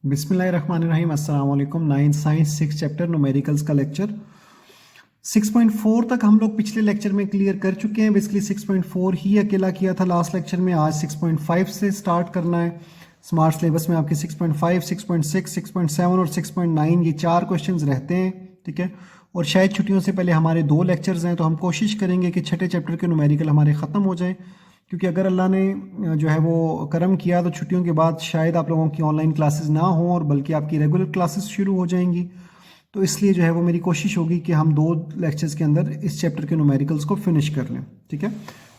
बिस्मिल्लाहिर्रहमानिर्रहीम अस्सलाम वालेकुम। 9th साइंस 6 चैप्टर न्यूमेरिकल्स का लेक्चर 6.4 तक हम लोग पिछले लेक्चर में क्लियर कर चुके हैं। बेसिकली 6.4 ही अकेला किया था लास्ट लेक्चर में। आज 6.5 से स्टार्ट करना है। स्मार्ट सिलेबस में आपके 6.5, 6.6, 6.7 और 6.9 ये 4 क्वेश्चंस रहते हैं, ठीक है। और शायद छुट्टियों से पहले हमारे 2 लेक्चर्स हैं, तो हम कोशिश करेंगे कि छठे चैप्टर के न्यूमेरिकल हमारे ख़त्म हो जाएं, क्योंकि अगर अल्लाह ने जो है वो करम किया तो छुट्टियों के बाद शायद आप लोगों की ऑनलाइन क्लासेस ना हों और बल्कि आपकी रेगुलर क्लासेस शुरू हो जाएंगी। तो इसलिए जो है वो मेरी कोशिश होगी कि हम 2 लेक्चर्स के अंदर इस चैप्टर के न्यूमेरिकल्स को फिनिश कर लें, ठीक है।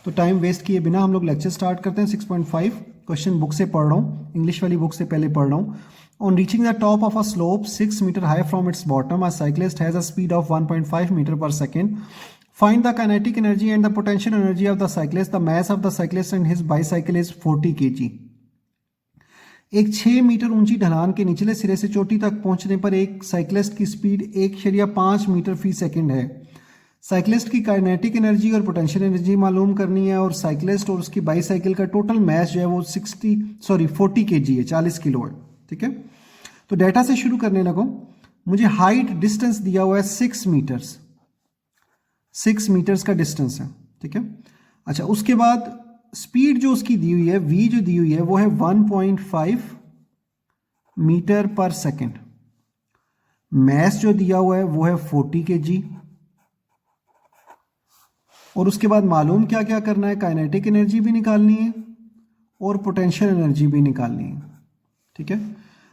तो टाइम वेस्ट किए बिना हम लोग लेक्चर स्टार्ट करते हैं। 6.5 क्वेश्चन बुक से पढ़ रहा हूँ, इंग्लिश वाली बुक से पहले पढ़ रहा हूँ। On reaching the top of a slope 6 metre high from its bottom, a cyclist has a speed of 1.5 metre per second. Find the kinetic energy and the potential energy of the cyclist. The mass of the cyclist and his bicycle is 40 kg. एक 6 metre ऊंची ढलान के निचले सिरे से चोटी तक पहुंचने पर एक साइक्लिस्ट की स्पीड 1.5 मीटर फी सेकंड है। साइक्लिस्ट की काइनेटिक एनर्जी और पोटेंशियल एनर्जी मालूम करनी है, और साइक्लिस्ट और उसकी बाईसाइकिल का टोटल मास जो है वो 40 kg है, 40 किलो है, ठीक है। तो डेटा से शुरू करने लगो। मुझे हाइट डिस्टेंस दिया हुआ है 6 मीटर्स, 6 मीटर्स का डिस्टेंस है, ठीक है। अच्छा, उसके बाद स्पीड जो उसकी दी हुई है, v जो दी हुई है वो है 1.5 मीटर पर सेकेंड। मैस जो दिया हुआ है वो है 40 kg। और उसके बाद मालूम क्या क्या करना है, काइनेटिक एनर्जी भी निकालनी है और पोटेंशियल एनर्जी भी निकालनी है, ठीक है।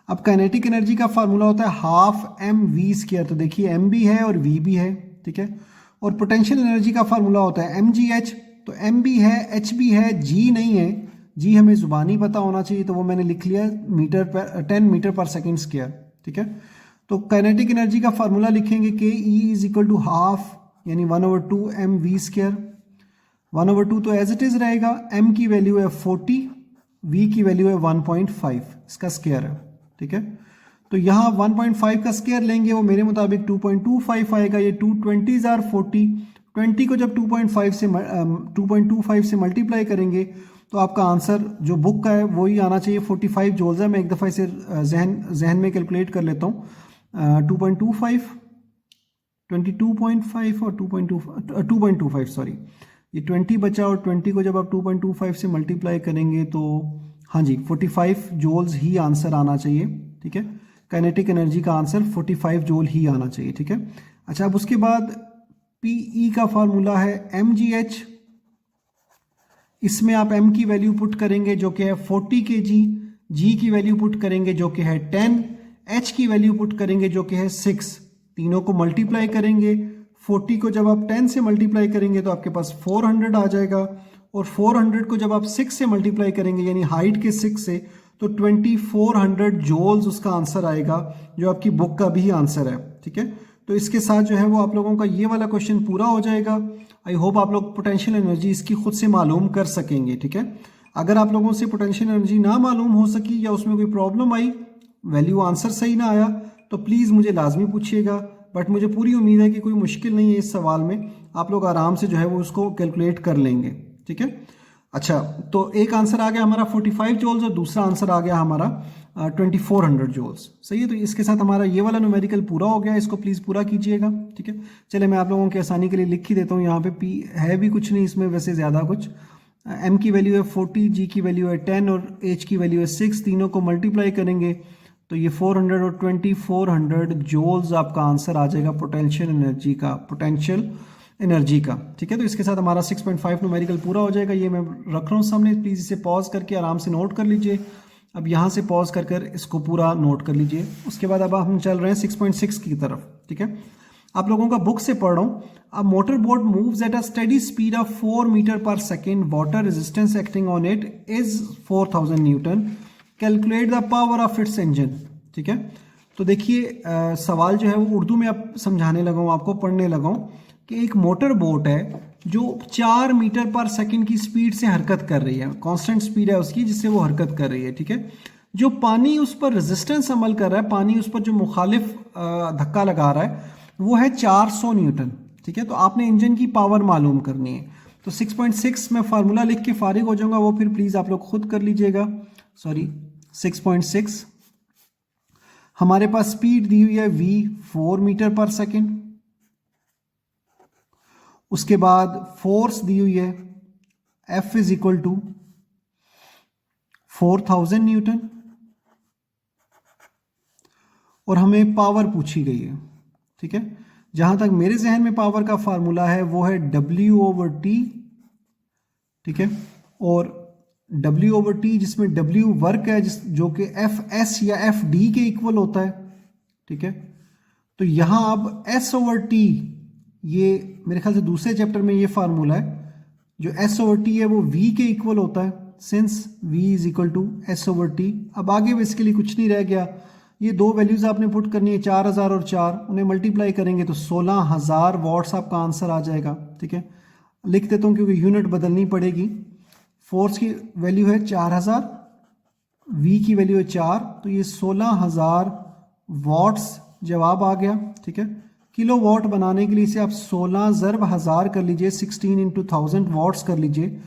अब काइनेटिक एनर्जी का फार्मूला होता है हाफ mv²। तो देखिए m भी है और v भी है, ठीक है। और पोटेंशियल एनर्जी का फार्मूला होता है mgh। तो m भी है, h भी है, g नहीं है। g हमें जुबानी पता होना चाहिए, तो वो मैंने लिख लिया 10 मीटर पर सेकेंड स्क्वायर, ठीक है। तो काइनेटिक एनर्जी का फार्मूला लिखेंगे कि E is equal to half यानी 1/2 mv²। 1/2 तो एज इट इज रहेगा। m की वैल्यू है 40, v की वैल्यू है 1.5, इसका स्क्वायर है, ठीक है। तो यहाँ 1.5 का स्क्वायर लेंगे, वो मेरे मुताबिक 2.25 आएगा। ये 220 आर 40, 20 को जब 2.25 से मल्टीप्लाई करेंगे तो आपका आंसर जो बुक का है वही आना चाहिए, 45 जूल्स है। मैं एक दफ़ा इसे जहन में कैलकुलेट कर लेता हूँ। 2.25, 22.5 और 2.25 सॉरी, ये 20 बचा, और 20 को जब आप 2.25 से मल्टीप्लाई करेंगे तो हाँ जी 45 जूल्स ही आंसर आना चाहिए, ठीक है। काइनेटिक एनर्जी का आंसर 45 जूल ही आना चाहिए, ठीक है। अच्छा, अब उसके बाद PE का फार्मूला है mgh। इसमें आप m की वैल्यू पुट करेंगे जो कि है 40 kg, g की वैल्यू पुट करेंगे जो कि है 10, h की वैल्यू पुट करेंगे जो कि है 6। तीनों को मल्टीप्लाई करेंगे। 40 को जब आप 10 से मल्टीप्लाई करेंगे तो आपके पास 400 आ जाएगा, और 400 को जब आप 6 से मल्टीप्लाई करेंगे यानी हाइट के 6 से, तो 2400 जूल्स उसका आंसर आएगा, जो आपकी बुक का भी आंसर है, ठीक है। तो इसके साथ जो है वो आप लोगों का ये वाला क्वेश्चन पूरा हो जाएगा। आई होप आप लोग पोटेंशियल एनर्जी इसकी खुद से मालूम कर सकेंगे, ठीक है। अगर आप लोगों से पोटेंशियल एनर्जी ना मालूम हो सकी या उसमें कोई प्रॉब्लम आई, वैल्यू आंसर सही ना आया, तो प्लीज़ मुझे लाजमी पूछिएगा। बट मुझे पूरी उम्मीद है कि कोई मुश्किल नहीं है इस सवाल में, आप लोग आराम से जो है वो उसको कैलकुलेट कर लेंगे, ठीक है। अच्छा, तो एक आंसर आ गया हमारा 45 जूल्स और दूसरा आंसर आ गया हमारा 2400 जूल्स, सही है। तो इसके साथ हमारा ये वाला न्यूमेरिकल पूरा हो गया, इसको प्लीज़ पूरा कीजिएगा, ठीक है। चलिए मैं आप लोगों की आसानी के लिए लिख ही देता हूँ। यहाँ पे P है भी कुछ नहीं इसमें वैसे ज़्यादा कुछ। M की वैल्यू है 40, G की वैल्यू है 10 और H की वैल्यू है 6। तीनों को मल्टीप्लाई करेंगे तो ये 400 और 2400 जूल्स आपका आंसर आ जाएगा पोटेंशियल एनर्जी का, ठीक है। तो इसके साथ हमारा 6.5 न्यूमेरिकल पूरा हो जाएगा। ये मैं रख रहा हूँ सामने, प्लीज़ इसे पॉज करके आराम से नोट कर लीजिए। अब यहाँ से पॉज कर इसको पूरा नोट कर लीजिए। उसके बाद अब हम चल रहे हैं 6.6 की तरफ, ठीक है। आप लोगों का बुक से पढ़ रहा हूँ। A motor boat moves at a steady speed of 4 metre per second. Water resistance acting on it is 4000 newton. Calculate the power of its engine, ठीक है। तो देखिए सवाल जो है वो उर्दू में अब समझाने लगा हूँ आपको, पढ़ने लगा हूँ कि एक मोटर बोट है जो 4 मीटर पर सेकंड की स्पीड से हरकत कर रही है, कांस्टेंट स्पीड है उसकी जिससे वो हरकत कर रही है, ठीक है। जो पानी उस पर रेजिस्टेंस अमल कर रहा है, पानी उस पर जो मुखालिफ धक्का लगा रहा है वो है 400 न्यूटन, ठीक है। तो आपने इंजन की पावर मालूम करनी है। तो 6.6 में फार्मूला लिख के फारिग हो जाऊंगा, वो फिर प्लीज़ आप लोग खुद कर लीजिएगा। सॉरी 6.6 हमारे पास स्पीड दी हुई है v 4 मीटर पर सेकेंड। उसके बाद फोर्स दी हुई है F is equal to 4000 newton और हमें पावर पूछी गई है। ठीक है, जहां तक मेरे जहन में पावर का फार्मूला है वो है W/T। ठीक है, और W/T जिसमें W वर्क है जो कि Fs या Fd के इक्वल होता है। ठीक है, तो यहां अब S/T, ये मेरे ख्याल से दूसरे चैप्टर में ये फार्मूला है, जो S/T है वो V के इक्वल होता है, since V is equal to S/T। अब आगे बेसिकली कुछ नहीं रह गया, ये दो वैल्यूज आपने पुट करनी है 4000 और 4, उन्हें मल्टीप्लाई करेंगे तो 16000 वॉट्स आपका आंसर आ जाएगा। ठीक है, लिख देता हूँ क्योंकि यूनिट बदलनी पड़ेगी। फोर्स की वैल्यू है 4000, V की वैल्यू है 4, तो ये 16000 वॉट्स जवाब आ गया। ठीक है, किलो वॉट बनाने के लिए इसे आप 16 ज़रब 1000 कर लीजिए, 16 इंटू 1000 वॉट्स कर लीजिए।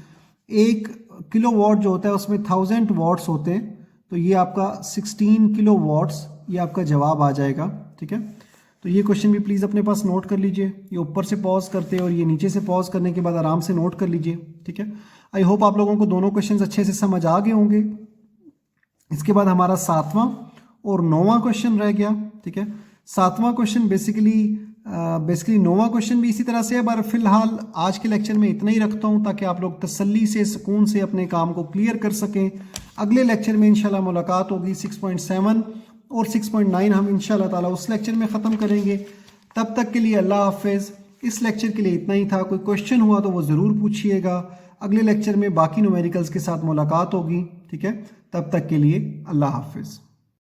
एक किलो वॉट जो होता है उसमें 1000 वॉट्स होते हैं, तो ये आपका 16 किलो वॉट्स ये आपका जवाब आ जाएगा। ठीक है, तो ये क्वेश्चन भी प्लीज़ अपने पास नोट कर लीजिए। ये ऊपर से पॉज करते और ये नीचे से पॉज करने के बाद आराम से नोट कर लीजिए। ठीक है, आई होप आप लोगों को दोनों क्वेश्चंस अच्छे से समझ आ गए होंगे। इसके बाद हमारा 7वां और 9वां क्वेश्चन रह गया। ठीक है, 7वां क्वेश्चन बेसिकली 9वां क्वेश्चन भी इसी तरह से है, पर फिलहाल आज के लेक्चर में इतना ही रखता हूं ताकि आप लोग तसल्ली से सुकून से अपने काम को क्लियर कर सकें। अगले लेक्चर में इंशाल्लाह मुलाकात होगी। 6.7 और 6.9 हम इंशाल्लाह ताला उस लेक्चर में ख़त्म करेंगे। तब तक के लिए अल्लाह हाफिज़। इस लेक्चर के लिए इतना ही था। कोई क्वेश्चन हुआ तो वो ज़रूर पूछिएगा। अगले लेक्चर में बाकी न्यूमेरिकल्स के साथ मुलाकात होगी। ठीक है, तब तक के लिए अल्लाह हाफिज़।